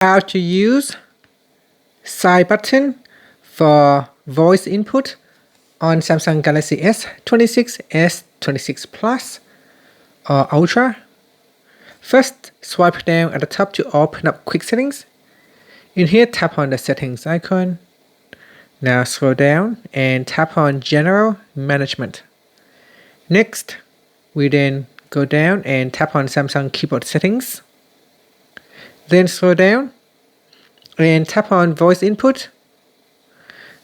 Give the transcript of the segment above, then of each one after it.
How to use side button for voice input on Samsung Galaxy S26, S26 Plus or Ultra. First, swipe down at the top to open up quick settings. In here, tap on the settings icon. Now scroll down and tap on general management. Next, we then go down and tap on Samsung keyboard settings. Then scroll down and tap on voice input.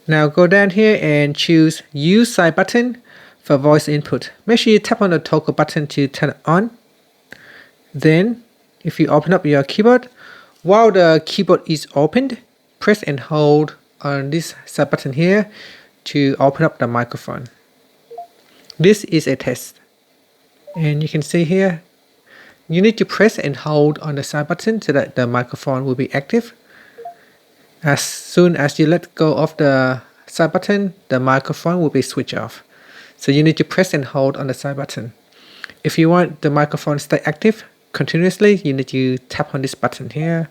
Now go down here and choose use side button for voice input. Make sure you tap on the toggle button to turn it on. Then if you open up your keyboard, while the keyboard is opened, press and hold on this side button here to open up the microphone. This is a test. And you can see here, you need to press and hold on the side button so that the microphone will be active. As soon as you let go of the side button, the microphone will be switched off. So you need to press and hold on the side button. If you want the microphone to stay active continuously, you need to tap on this button here,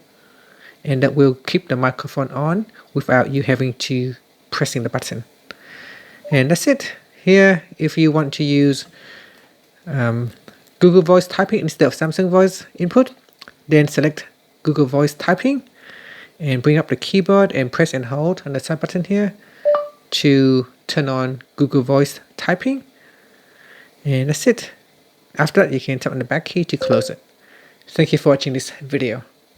and that will keep the microphone on without you having to pressing the button. And that's it. Here, if you want to use Google Voice Typing instead of Samsung Voice input, then select Google Voice Typing and bring up the keyboard and press and hold on the side button here to turn on Google Voice Typing. And that's it. After that, you can tap on the back key to close it. Thank you for watching this video.